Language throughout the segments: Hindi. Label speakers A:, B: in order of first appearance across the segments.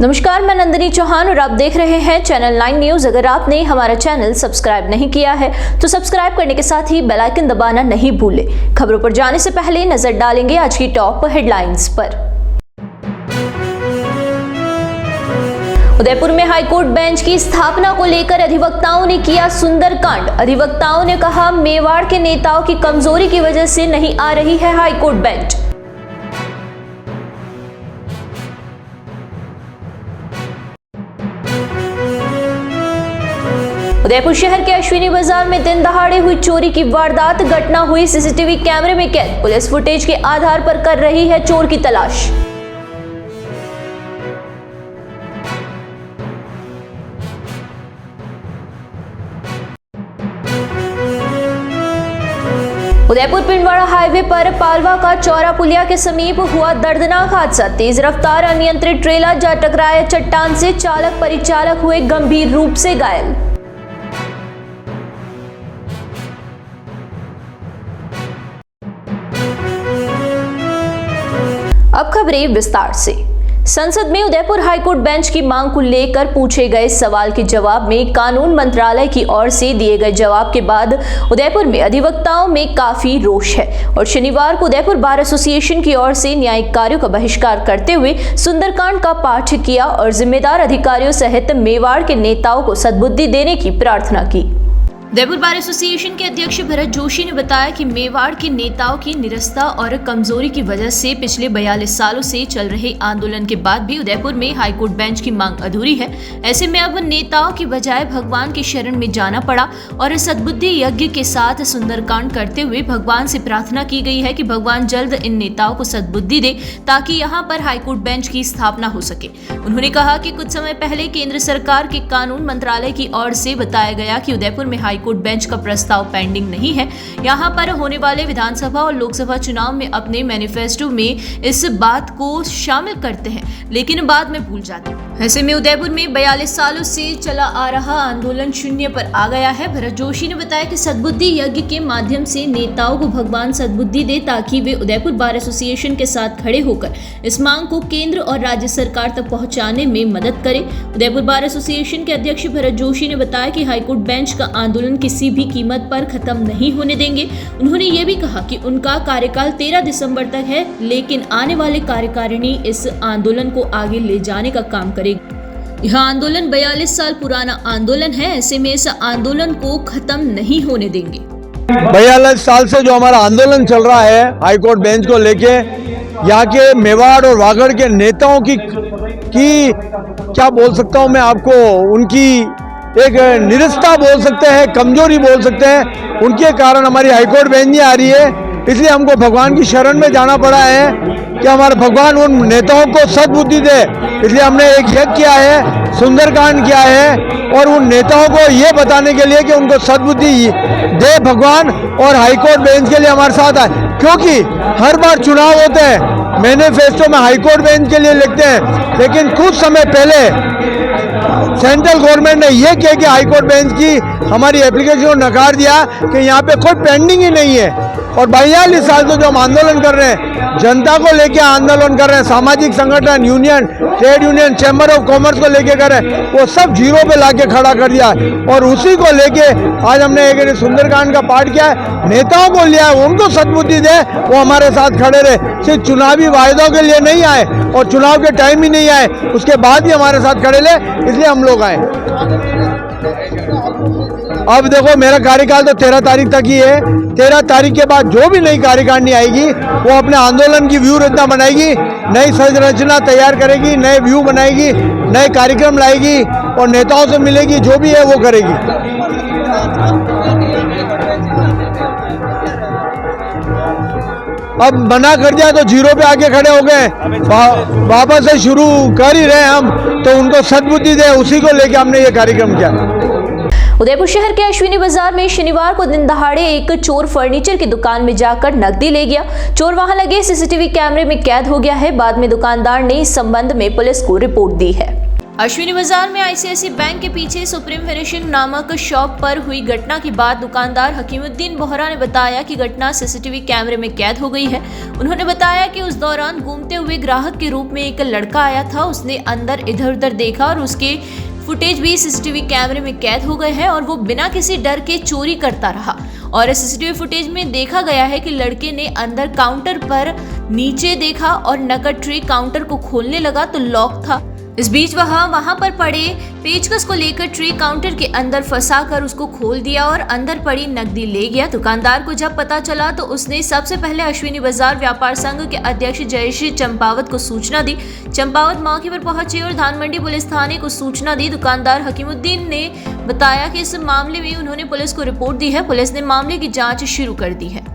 A: नमस्कार, मैं नंदिनी चौहान और आप देख रहे हैं चैनल 9 न्यूज। अगर आपने हमारा चैनल सब्सक्राइब नहीं किया है तो सब्सक्राइब करने के साथ ही बेल आइकन दबाना नहीं भूलें। खबरों पर जाने से पहले नजर डालेंगे आज की टॉप हेडलाइंस पर। उदयपुर में हाईकोर्ट बेंच की स्थापना को लेकर अधिवक्ताओं ने किया सुंदरकांड। अधिवक्ताओं ने कहा, मेवाड़ के नेताओं की कमजोरी की वजह से नहीं आ रही है हाईकोर्ट बेंच। उदयपुर शहर के अश्विनी बाजार में दिन दहाड़े हुई चोरी की वारदात। घटना हुई सीसीटीवी कैमरे में कैद। पुलिस फुटेज के आधार पर कर रही है चोर की तलाश। उदयपुर पिंडवाड़ा हाईवे पर पालवा का चौरा पुलिया के समीप हुआ दर्दनाक हादसा। तेज रफ्तार अनियंत्रित ट्रेलर जा टकराया चट्टान से। चालक परिचालक हुए गंभीर रूप से घायल। अब खबरें विस्तार से। संसद में उदयपुर हाईकोर्ट बेंच की मांग को लेकर पूछे गए सवाल के जवाब में कानून मंत्रालय की ओर से दिए गए जवाब के बाद उदयपुर में अधिवक्ताओं में काफी रोष है और शनिवार को उदयपुर बार एसोसिएशन की ओर से न्यायिक कार्यों का बहिष्कार करते हुए सुंदरकांड का पाठ किया और जिम्मेदार अधिकारियों सहित मेवाड़ के नेताओं को सद्बुद्धि देने की प्रार्थना की। उदयपुर बार एसोसिएशन के अध्यक्ष भरत जोशी ने बताया कि मेवाड़ के नेताओं की निरस्ता और कमजोरी की वजह से पिछले 42 सालों से चल रहे आंदोलन के बाद भी उदयपुर में हाईकोर्ट बेंच की मांग अधूरी है। ऐसे में अब नेताओं की बजाय भगवान की शरण में जाना पड़ा और सद्बुद्धि यज्ञ के साथ सुंदरकांड करते हुए भगवान से प्रार्थना की गई है कि भगवान जल्द इन नेताओं को सद्बुद्धि दे ताकि यहाँ पर हाईकोर्ट बेंच की स्थापना हो सके। उन्होंने कहा कि कुछ समय पहले केंद्र सरकार के कानून मंत्रालय की ओर से बताया गया कि उदयपुर में हाईकोर्ट बेंच का प्रस्ताव पेंडिंग नहीं है। यहाँ पर होने वाले विधानसभा और लोकसभा चुनाव में अपने मैनिफेस्टो में इस बात को शामिल करते हैं लेकिन बाद में भूल जाते हैं। ऐसे में उदयपुर में 42 सालों से चला आ रहा आंदोलन शून्य पर आ गया है। भरत जोशी ने बताया कि सद्बुद्धि यज्ञ के माध्यम से नेताओं को भगवान सद्बुद्धि दे ताकि वे उदयपुर बार एसोसिएशन के साथ खड़े होकर इस मांग को केंद्र और राज्य सरकार तक पहुंचाने में मदद करें। उदयपुर बार एसोसिएशन के अध्यक्ष भरत जोशी ने बताया कि हाईकोर्ट बेंच का आंदोलन किसी भी कीमत पर खत्म नहीं होने देंगे। उन्होंने ये भी कहा कि उनका कार्यकाल 13 दिसंबर तक है लेकिन आने वाले कार्यकारिणी इस आंदोलन को आगे ले जाने का काम करेगी। यह आंदोलन 42 साल पुराना आंदोलन है। ऐसे में इस आंदोलन को खत्म नहीं होने देंगे।
B: 42 साल से जो हमारा आंदोलन चल रहा है हाईकोर्ट बेंच को लेके, यहाँ के मेवाड़ और वागड़ के नेताओं की क्या बोल सकता हूँ मैं आपको, उनकी एक निरस्ता बोल सकते हैं, कमजोरी बोल सकते हैं। उनके कारण हमारी हाईकोर्ट बेंच नहीं आ रही है। इसलिए हमको भगवान की शरण में जाना पड़ा है कि हमारे भगवान उन नेताओं को सद्बुद्धि दे। इसलिए हमने एक यज्ञ किया है, सुंदरकांड किया है और उन नेताओं को ये बताने के लिए कि उनको सद्बुद्धि दे भगवान और हाईकोर्ट बेंच के लिए हमारे साथ आए। क्योंकि हर बार चुनाव होते हैं, मैनिफेस्टो में हाईकोर्ट बेंच के लिए लिखते हैं, लेकिन कुछ समय पहले सेंट्रल गवर्नमेंट ने यह किया कि हाईकोर्ट बेंच की हमारी एप्लीकेशन को नकार दिया कि यहाँ पे कोई पेंडिंग ही नहीं है। और 42 साल से जो हम आंदोलन कर रहे हैं, जनता को लेके आंदोलन कर रहे हैं, सामाजिक संगठन, union, trade union, chamber of commerce को लेके कर रहे हैं, वो सब जीरो पे लाके खड़ा कर दिया और उसी को लेके आज हमने एक सुंदरकांड का पाठ किया है। नेताओं को लिया है, उनको सद्बुद्धि दे, वो हमारे साथ खड़े रहे। सिर्फ चुनावी वायदों के लिए नहीं आए और चुनाव के टाइम ही नहीं आए, उसके बाद भी हमारे साथ खड़े ले, इसलिए हम लोग आए। अब देखो, मेरा कार्यकाल तो 13 तारीख तक ही है। 13 तारीख के बाद जो भी नई कार्यकारिणी आएगी वो अपने आंदोलन की व्यू रचना बनाएगी, नई संरचना तैयार करेगी, नए व्यू बनाएगी, नए कार्यक्रम लाएगी और नेताओं से मिलेगी, जो भी है वो करेगी। अब मना कर दिया तो जीरो पे आके खड़े हो गए, वापस से शुरू कर ही रहे हम, तो उनको सद्बुद्धि दे, उसी को लेके हमने ये कार्यक्रम किया।
A: उदयपुर शहर के अश्विनी बाजार में शनिवार को दिन दहाड़े एक चोर फर्नीचर की दुकान में जाकर नकदी ले गया। चोर वहां लगे सीसीटीवी कैमरे में कैद हो गया है। बाद में दुकानदार ने इस संबंध में पुलिस को रिपोर्ट दी है। अश्विनी बाजार में आईसीआईसीआई बैंक के पीछे सुप्रीम फिनिशिंग नामक शॉप पर हुई घटना के बाद दुकानदार हकीमुद्दीन बोहरा ने बताया कि घटना सीसीटीवी कैमरे में कैद हो गई है। उन्होंने बताया कि उस दौरान घूमते हुए ग्राहक के रूप में एक लड़का आया था। उसने अंदर इधर उधर देखा और उसके फुटेज भी सीसीटीवी कैमरे में कैद हो गए हैं और वो बिना किसी डर के चोरी करता रहा। और सीसीटीवी फुटेज में देखा गया है कि लड़के ने अंदर काउंटर पर नीचे देखा और नकद ट्रे काउंटर को खोलने लगा तो लॉक था। इस बीच वहां पर पड़े पेचकस को लेकर ट्रे काउंटर के अंदर फंसाकर उसको खोल दिया और अंदर पड़ी नकदी ले गया। दुकानदार को जब पता चला तो उसने सबसे पहले अश्विनी बाजार व्यापार संघ के अध्यक्ष जयेश चंपावत को सूचना दी। चंपावत मौके पर पहुंचे और धान मंडी पुलिस थाने को सूचना दी। दुकानदार हकीमुद्दीन ने बताया कि इस मामले में उन्होंने पुलिस को रिपोर्ट दी है। पुलिस ने मामले की जाँच शुरू कर दी है।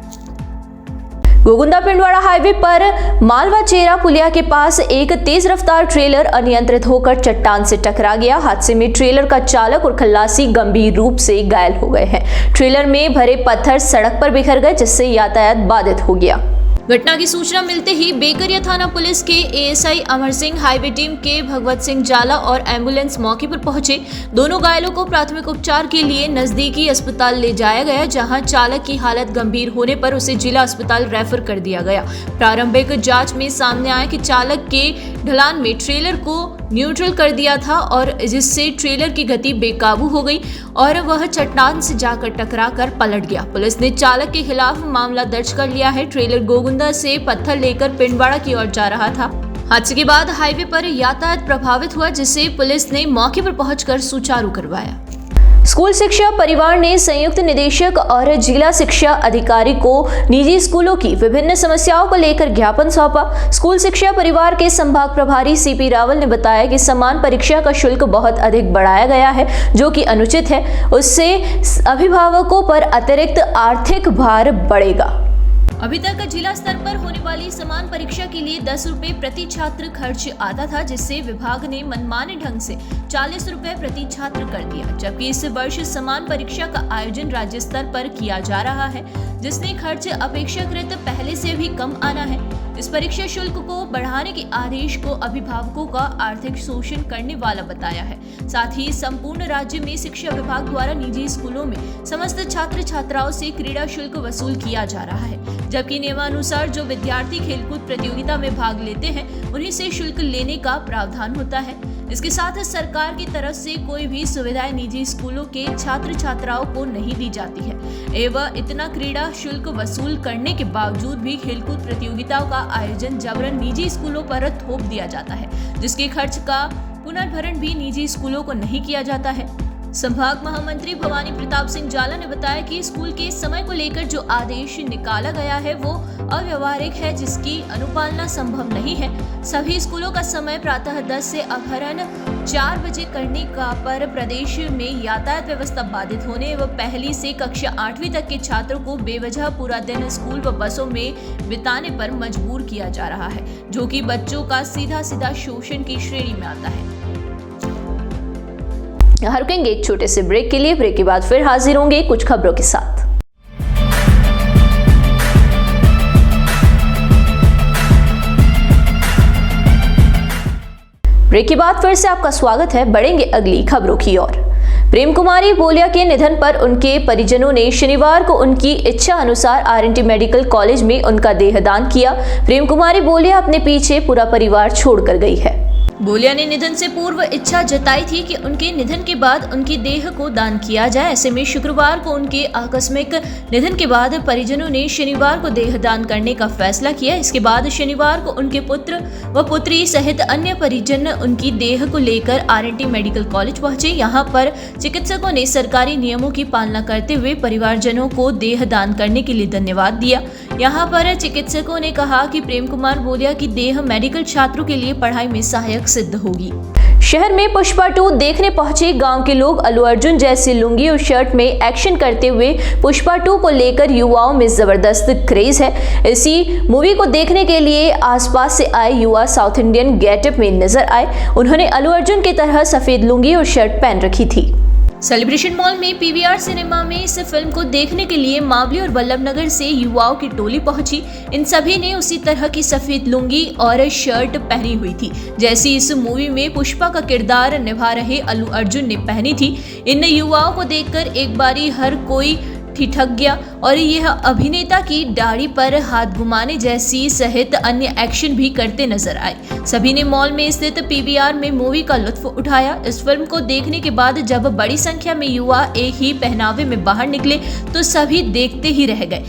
A: गोगुंदा पिंडवाड़ा हाईवे पर मालवा चेरा पुलिया के पास एक तेज रफ्तार ट्रेलर अनियंत्रित होकर चट्टान से टकरा गया। हादसे में ट्रेलर का चालक और खल्लासी गंभीर रूप से घायल हो गए हैं। ट्रेलर में भरे पत्थर सड़क पर बिखर गए जिससे यातायात बाधित हो गया। घटना की सूचना मिलते ही बेकरिया थाना पुलिस के ASI Amar Singh, highway team के भगवत सिंह जाला और एम्बुलेंस मौके पर पहुंचे। दोनों घायलों को प्राथमिक उपचार के लिए नजदीकी अस्पताल ले जाया गया, जहां चालक की हालत गंभीर होने पर उसे जिला अस्पताल रेफर कर दिया गया। प्रारंभिक जांच में सामने आया कि चालक के ढलान में ट्रेलर को न्यूट्रल कर दिया था और जिससे ट्रेलर की गति बेकाबू हो गई और वह चट्टान से जाकर टकरा कर पलट गया। पुलिस ने चालक के खिलाफ मामला दर्ज कर लिया है। ट्रेलर गोगुंदा से पत्थर लेकर पिंडवाड़ा की ओर जा रहा था। हादसे के बाद हाईवे पर यातायात प्रभावित हुआ, जिसे पुलिस ने मौके पर पहुंचकर सुचारू करवाया। स्कूल शिक्षा परिवार ने संयुक्त निदेशक और जिला शिक्षा अधिकारी को निजी स्कूलों की विभिन्न समस्याओं को लेकर ज्ञापन सौंपा। स्कूल शिक्षा परिवार के संभाग प्रभारी सीपी रावल ने बताया कि समान परीक्षा का शुल्क बहुत अधिक बढ़ाया गया है, जो कि अनुचित है। उससे अभिभावकों पर अतिरिक्त आर्थिक भार बढ़ेगा। अभी तक जिला स्तर पर होने वाली समान परीक्षा के लिए 10 रुपए प्रति छात्र खर्च आता था, जिससे विभाग ने मनमाने ढंग से 40 रुपए प्रति छात्र कर दिया। जबकि इस वर्ष समान परीक्षा का आयोजन राज्य स्तर पर किया जा रहा है, जिसने खर्च अपेक्षाकृत पहले से भी कम आना है। इस परीक्षा शुल्क को बढ़ाने के आदेश को अभिभावकों का आर्थिक शोषण करने वाला बताया है। साथ ही संपूर्ण राज्य में शिक्षा विभाग द्वारा निजी स्कूलों में समस्त छात्र छात्राओं से क्रीड़ा शुल्क वसूल किया जा रहा है, जबकि नियमानुसार जो विद्यार्थी खेलकूद प्रतियोगिता में भाग लेते हैं उन्हीं से शुल्क लेने का प्रावधान होता है। इसके साथ सरकार की तरफ से कोई भी सुविधाएं निजी स्कूलों के छात्र छात्राओं को नहीं दी जाती है एवं इतना क्रीड़ा शुल्क वसूल करने के बावजूद भी खेलकूद प्रतियोगिताओं का आयोजन जबरन निजी स्कूलों पर थोप दिया जाता है, जिसके खर्च का पुनर्भरण भी निजी स्कूलों को नहीं किया जाता है। संभाग महामंत्री भवानी प्रताप सिंह जाला ने बताया कि स्कूल के समय को लेकर जो आदेश निकाला गया है वो अव्यवहारिक है, जिसकी अनुपालना संभव नहीं है। सभी स्कूलों का समय प्रातः 10 से अपराह्न 4 बजे करने का पर प्रदेश में यातायात व्यवस्था बाधित होने व पहली से कक्षा 8वीं तक के छात्रों को बेवजह पूरा दिन स्कूल व बसों में बिताने पर मजबूर किया जा रहा है, जो कि बच्चों का सीधा शोषण की श्रेणी में आता है। रुकेंगे एक छोटे से ब्रेक के लिए। ब्रेक के बाद फिर हाजिर होंगे कुछ खबरों के साथ। ब्रेक के बाद फिर से आपका स्वागत है। बढ़ेंगे अगली खबरों की ओर। प्रेम कुमारी बोलिया के निधन पर उनके परिजनों ने शनिवार को उनकी इच्छा अनुसार आरएनटी मेडिकल कॉलेज में उनका देहदान किया। प्रेम कुमारी बोलिया अपने पीछे पूरा परिवार छोड़कर गई है। बोलिया ने निधन से पूर्व इच्छा जताई थी कि उनके निधन के बाद उनकी देह को दान किया जाए। ऐसे में शुक्रवार को उनके आकस्मिक निधन के बाद परिजनों ने शनिवार को देह दान करने का फैसला किया। इसके बाद शनिवार को उनके पुत्र व पुत्री सहित अन्य परिजन उनकी देह को लेकर आरएनटी मेडिकल कॉलेज पहुंचे। यहां पर चिकित्सकों ने सरकारी नियमों की पालना करते हुए परिवारजनों को देह दान करने के लिए धन्यवाद दिया। यहाँ पर चिकित्सकों ने कहा कि प्रेम कुमार बोलिया की देह मेडिकल छात्रों के लिए पढ़ाई में सहायक सिद्ध होगी। शहर में पुष्पा 2 देखने पहुंचे गांव के लोग अल्लू अर्जुन जैसी लुंगी और शर्ट में एक्शन करते हुए पुष्पा 2 को लेकर युवाओं में जबरदस्त क्रेज है। इसी मूवी को देखने के लिए आसपास से आए युवा साउथ इंडियन गेटअप में नजर आए। उन्होंने अल्लू अर्जुन की तरह सफेद लुंगी और शर्ट पहन रखी थी। सेलिब्रेशन मॉल में पीवीआर सिनेमा में इस फिल्म को देखने के लिए मावली और वल्लभनगर से युवाओं की टोली पहुंची। इन सभी ने उसी तरह की सफेद लुंगी और शर्ट पहनी हुई थी जैसी इस मूवी में पुष्पा का किरदार निभा रहे अल्लू अर्जुन ने पहनी थी। इन युवाओं को देखकर एक बारी हर कोई ठिठक गया और यह अभिनेता की दाढ़ी पर हाथ घुमाने जैसी सहित अन्य एक्शन भी करते नजर आए। सभी ने मॉल में स्थित पीवीआर में मूवी का लुत्फ उठाया। इस फिल्म को देखने के बाद जब बड़ी संख्या में युवा एक ही पहनावे में बाहर निकले तो सभी देखते ही रह गए।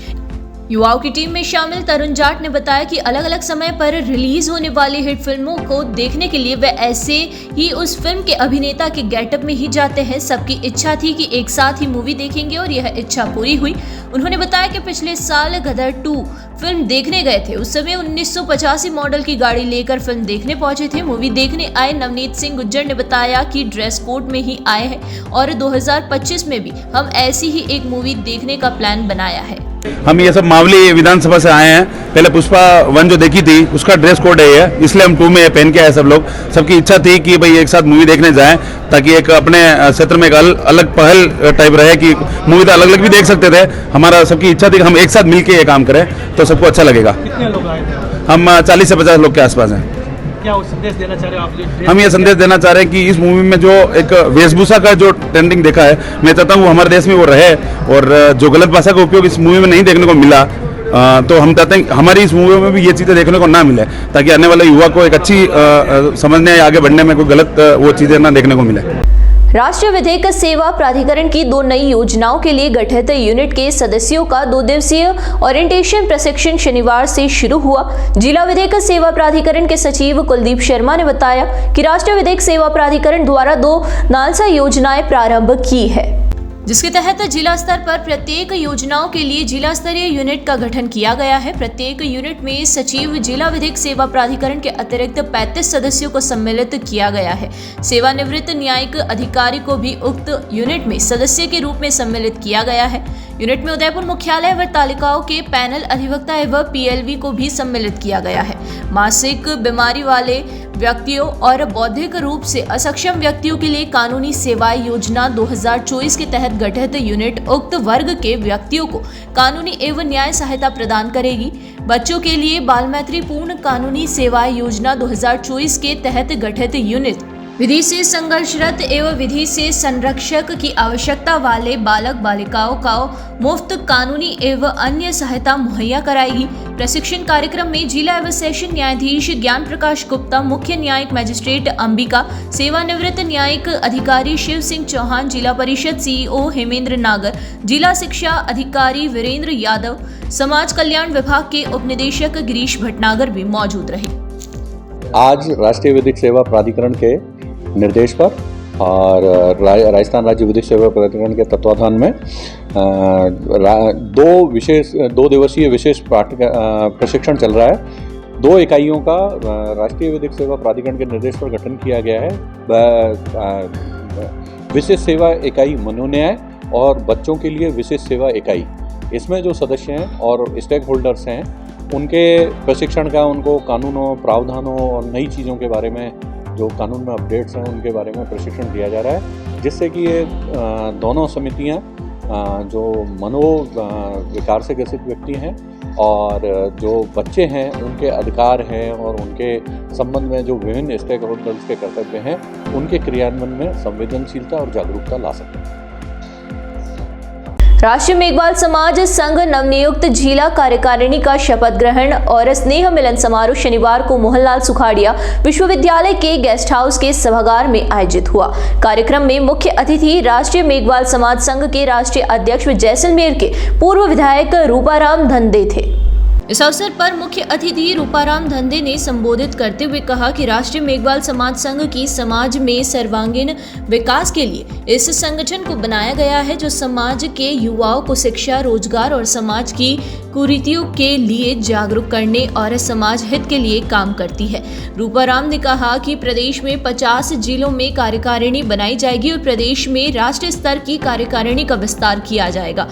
A: युवाओं की टीम में शामिल तरुण जाट ने बताया कि अलग अलग समय पर रिलीज होने वाली हिट फिल्मों को देखने के लिए वे ऐसे ही उस फिल्म के अभिनेता के गेटअप में ही जाते हैं। सबकी इच्छा थी कि एक साथ ही मूवी देखेंगे और यह इच्छा पूरी हुई। उन्होंने बताया कि पिछले साल गदर 2 फिल्म देखने गए थे। उस समय 1985 मॉडल की गाड़ी लेकर फिल्म देखने पहुंचे थे। मूवी देखने आए नवनीत सिंह गुज्जर ने बताया कि ड्रेस कोड में ही आए हैं और 2025 में भी हम ऐसी ही एक मूवी देखने का प्लान बनाया है।
C: हम ये सब मावली विधानसभा से आए हैं। पहले पुष्पा 1 जो देखी थी उसका ड्रेस कोड है ये, इसलिए हम 2 में ये पहन के आए सब लोग। सबकी इच्छा थी कि भाई एक साथ मूवी देखने जाएं ताकि एक अपने क्षेत्र में एक अलग पहल टाइप रहे कि मूवी तो अलग अलग भी देख सकते थे। हमारा सबकी इच्छा थी कि हम एक साथ मिलके ये काम करें तो सबको अच्छा लगेगा।
D: कितने लोग आए थे?
C: हम 40 से 50 लोग के आसपास हैं।
D: क्या संदेश देना चाह रहे हो आप?
C: हम ये संदेश देना चाह रहे हैं कि इस मूवी में जो एक वेशभूषा का जो ट्रेंडिंग देखा है, मैं चाहता हूँ वो हमारे देश में वो रहे और जो गलत भाषा का उपयोग इस मूवी में नहीं देखने को मिला तो हम चाहते हैं हमारी इस मूवी में भी ये चीज़ें देखने को ना मिले ताकि आने वाले युवा को एक अच्छी समझने या आगे बढ़ने में कोई गलत वो चीज़ें ना देखने को मिले।
A: राष्ट्रीय विधिक सेवा प्राधिकरण की 2 नई योजनाओं के लिए गठित यूनिट के सदस्यों का 2 दिवसीय ओरिएंटेशन प्रशिक्षण शनिवार से शुरू हुआ। जिला विधिक सेवा प्राधिकरण के सचिव कुलदीप शर्मा ने बताया कि राष्ट्रीय विधिक सेवा प्राधिकरण द्वारा 2 नालसा योजनाएं प्रारंभ की है, जिसके तहत जिला स्तर पर प्रत्येक योजनाओं के लिए जिला स्तरीय यूनिट का गठन किया गया है। प्रत्येक यूनिट में सचिव जिला विधिक सेवा प्राधिकरण के अतिरिक्त 35 सदस्यों को सम्मिलित किया गया है। सेवानिवृत्त न्यायिक अधिकारी को भी उक्त यूनिट में सदस्य के रूप में सम्मिलित किया गया है। यूनिट में उदयपुर मुख्यालय व तालिकाओं के पैनल अधिवक्ता एवं पीएलवी को भी सम्मिलित किया गया है। मासिक बीमारी वाले व्यक्तियों और बौद्धिक रूप से असक्षम व्यक्तियों के लिए कानूनी सेवाएं योजना 2024 के तहत गठित यूनिट उक्त वर्ग के व्यक्तियों को कानूनी एवं न्याय सहायता प्रदान करेगी। बच्चों के लिए बाल मैत्री पूर्ण कानूनी सेवाएं योजना 2024 के तहत गठित यूनिट विधि से संघर्षरत एवं विधि से संरक्षक की आवश्यकता वाले बालक बालिकाओं को मुफ्त कानूनी एवं अन्य सहायता मुहैया कराएगी। प्रशिक्षण कार्यक्रम में जिला एवं सेशन न्यायाधीश ज्ञान प्रकाश गुप्ता, मुख्य न्यायिक मजिस्ट्रेट अंबिका, सेवानिवृत्त न्यायिक अधिकारी शिव सिंह चौहान, जिला परिषद सीईओ हेमेंद्र नागर, जिला शिक्षा अधिकारी वीरेंद्र यादव, समाज कल्याण विभाग के उपनिदेशक गिरीश भटनागर भी मौजूद रहे।
E: आज राष्ट्रीय विधिक सेवा प्राधिकरण के निर्देश पर और राजस्थान राज्य विधिक सेवा प्राधिकरण के तत्वाधान में 2 दिवसीय विशेष प्रशिक्षण चल रहा है। 2 इकाइयों का राष्ट्रीय विधिक सेवा प्राधिकरण के निर्देश पर गठन किया गया है। विशेष सेवा इकाई मनोन्याय और बच्चों के लिए विशेष सेवा इकाई। इसमें जो सदस्य हैं और स्टेक होल्डर्स हैं उनके प्रशिक्षण का उनको कानूनों, प्रावधानों और नई चीज़ों के बारे में जो कानून में अपडेट्स हैं उनके बारे में प्रशिक्षण दिया जा रहा है, जिससे कि ये दोनों समितियां जो विकार से ग्रसित व्यक्ति हैं और जो बच्चे हैं उनके अधिकार हैं और उनके संबंध में जो विभिन्न स्टेक होल्डर्स के कर्तव्य हैं उनके क्रियान्वयन में संवेदनशीलता और जागरूकता ला सकते हैं।
A: राष्ट्रीय मेघवाल समाज संघ नवनियुक्त जिला कार्यकारिणी का शपथ ग्रहण और स्नेह मिलन समारोह शनिवार को मोहनलाल सुखाड़िया विश्वविद्यालय के गेस्ट हाउस के सभागार में आयोजित हुआ। कार्यक्रम में मुख्य अतिथि राष्ट्रीय मेघवाल समाज संघ के राष्ट्रीय अध्यक्ष व जैसलमेर के पूर्व विधायक रूपाराम धंधे थे। इस अवसर पर मुख्य अतिथि रूपाराम धंधे ने संबोधित करते हुए कहा कि राष्ट्रीय मेघवाल समाज संघ की समाज में सर्वांगीण विकास के लिए इस संगठन को बनाया गया है, जो समाज के युवाओं को शिक्षा, रोजगार और समाज की कुरीतियों के लिए जागरूक करने और समाज हित के लिए काम करती है। रूपाराम ने कहा कि प्रदेश में 50 जिलों में कार्यकारिणी बनाई जाएगी और प्रदेश में राष्ट्रीय स्तर की कार्यकारिणी का विस्तार किया जाएगा।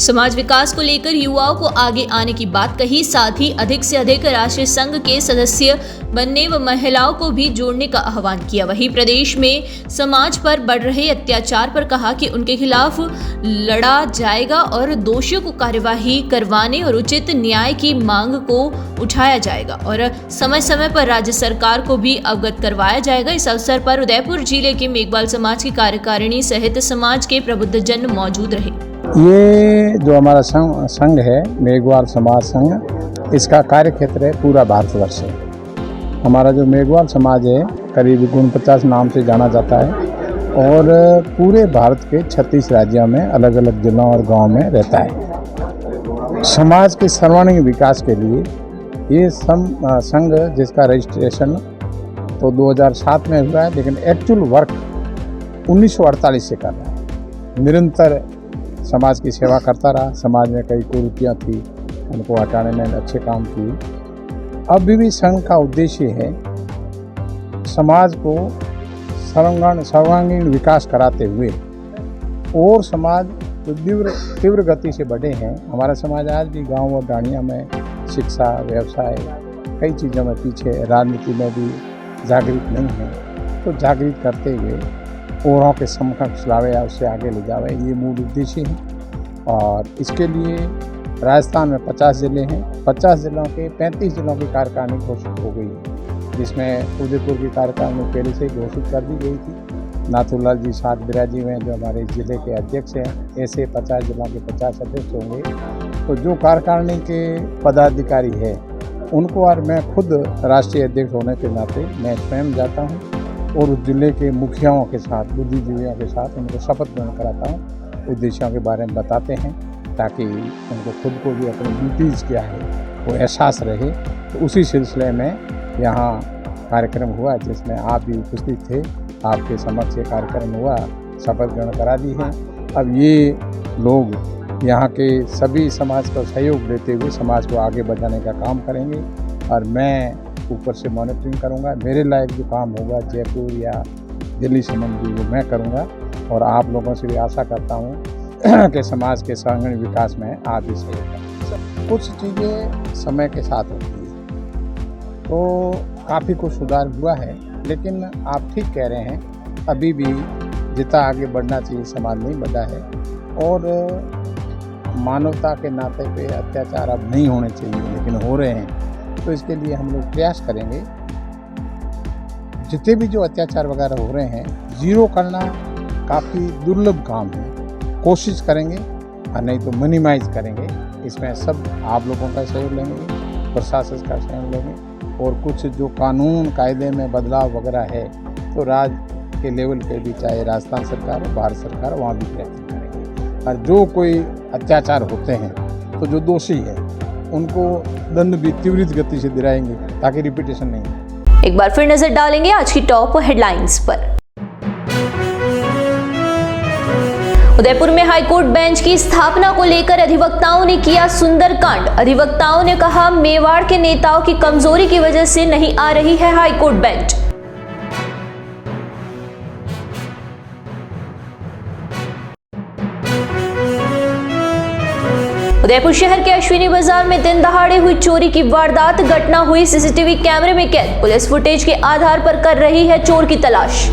A: समाज विकास को लेकर युवाओं को आगे आने की बात कही, साथ ही अधिक से अधिक राष्ट्रीय संघ के सदस्य बनने व महिलाओं को भी जोड़ने का आह्वान किया। वहीं प्रदेश में समाज पर बढ़ रहे अत्याचार पर कहा कि उनके खिलाफ लड़ा जाएगा और दोषियों को कार्यवाही करवाने और उचित न्याय की मांग को उठाया जाएगा और समय समय पर राज्य सरकार को भी अवगत करवाया जाएगा। इस अवसर पर उदयपुर जिले के मेघवाल समाज की कार्यकारिणी सहित समाज के प्रबुद्धजन मौजूद रहे।
F: ये जो हमारा संघ है, मेघवाल समाज संघ, इसका कार्य क्षेत्र है पूरा भारतवर्ष है। हमारा जो मेघवाल समाज है करीब 49 नाम से जाना जाता है और पूरे भारत के 36 राज्यों में अलग अलग जिलों और गांव में रहता है। समाज के सर्वांगीण विकास के लिए ये संघ, जिसका रजिस्ट्रेशन तो 2007 में हुआ है, लेकिन एक्चुअल वर्क 1948 से कर रहा है। निरंतर समाज की सेवा करता रहा। समाज में कई कुरीतियाँ थी, उनको हटाने में अच्छे काम किए। अभी भी संघ का उद्देश्य है समाज को सर्वांगीण विकास कराते हुए और समाज जो तीव्र गति से बढ़े हैं। हमारा समाज आज भी गांव और ढाणियों में शिक्षा, व्यवसाय, कई चीज़ों में पीछे, राजनीति में भी जागृत नहीं है। तो जागृत करते हुए औरों के समकक्ष लावे या उससे आगे ले जावे, ये मूल उद्देश्य है। और इसके लिए राजस्थान में 50 ज़िले हैं। 50 ज़िलों के 35 ज़िलों की कार्यकारिणी घोषित हो गई है, जिसमें उदयपुर की कार्यकारिणी पहले से घोषित कर दी गई थी। नाथुलाल जी साथ बिराजी में जो हमारे ज़िले के अध्यक्ष हैं, ऐसे 50 ज़िलों के 50 अध्यक्ष होंगे। तो जो कार्यकारिणी के पदाधिकारी है उनको, और मैं खुद राष्ट्रीय अध्यक्ष होने के नाते मैं स्वयं जाता हूँ और उस जिले के मुखियाओं के साथ, बुद्धिजीवियों के साथ उनको शपथ ग्रहण कराता हूँ, उद्देश्यों के बारे में बताते हैं ताकि उनको खुद को भी अपनी ड्यूटीज़ क्या है वो एहसास रहे। तो उसी सिलसिले में यहाँ कार्यक्रम हुआ जिसमें आप भी उपस्थित थे। आपके समक्ष ये कार्यक्रम हुआ, शपथ ग्रहण करा दी है। अब ये लोग यहाँ के सभी समाज का सहयोग देते हुए समाज को आगे बढ़ाने का काम करेंगे और मैं ऊपर से मॉनिटरिंग करूँगा। मेरे लायक जो काम होगा जयपुर या दिल्ली संबंधी वो मैं करूँगा और आप लोगों से भी आशा करता हूँ कि समाज के सर्वांगीण विकास में आप भी सहयोग करें। कुछ चीज़ें समय के साथ होती है तो काफ़ी कुछ सुधार हुआ है, लेकिन आप ठीक कह रहे हैं, अभी भी जितना आगे बढ़ना चाहिए समाज नहीं बढ़ा है और मानवता के नाते पे अत्याचार अब नहीं होने चाहिए, लेकिन हो रहे हैं। तो इसके लिए हम लोग प्रयास करेंगे। जितने भी जो अत्याचार वगैरह हो रहे हैं, जीरो करना काफ़ी दुर्लभ काम है। कोशिश करेंगे और नहीं तो मिनिमाइज करेंगे। इसमें सब आप लोगों का सहयोग लेंगे, प्रशासन का सहयोग लेंगे और कुछ जो कानून कायदे में बदलाव वगैरह है तो राज्य के लेवल पे भी, चाहे राजस्थान सरकार और भारत सरकार, वहाँ भी प्रयत्न करेंगे। और जो कोई अत्याचार होते हैं तो जो दोषी है उनको दंड भी त्वरित गति से दिलाएंगे ताकि रिपीटेशन नहीं हो।
A: एक बार फिर नजर डालेंगे आज की टॉप हेडलाइंस पर। उदयपुर में हाईकोर्ट बेंच की स्थापना को लेकर अधिवक्ताओं ने किया सुंदरकांड। अधिवक्ताओं ने कहा, मेवाड़ के नेताओं की कमजोरी की वजह से नहीं आ रही है हाईकोर्ट बेंच। उदयपुर शहर के अश्विनी बाजार में दिन दहाड़े हुई चोरी की वारदात। घटना हुई सीसीटीवी कैमरे में कैद। पुलिस फुटेज के आधार पर कर रही है चोर की तलाश।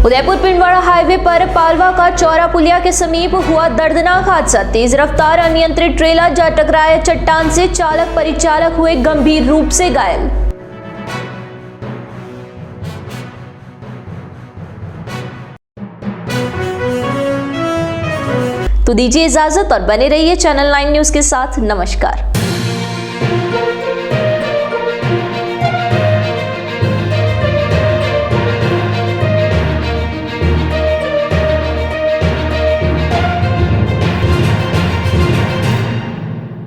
A: उदयपुर पिंडवाड़ा हाईवे पर पालवा का चौरा पुलिया के समीप हुआ दर्दनाक हादसा। तेज रफ्तार अनियंत्रित ट्रेलर जा टकराया चट्टान से। चालक परिचालक हुए गंभीर रूप से घायल। तो दीजिए इजाजत और बने रहिए चैनल 9 न्यूज के साथ। नमस्कार।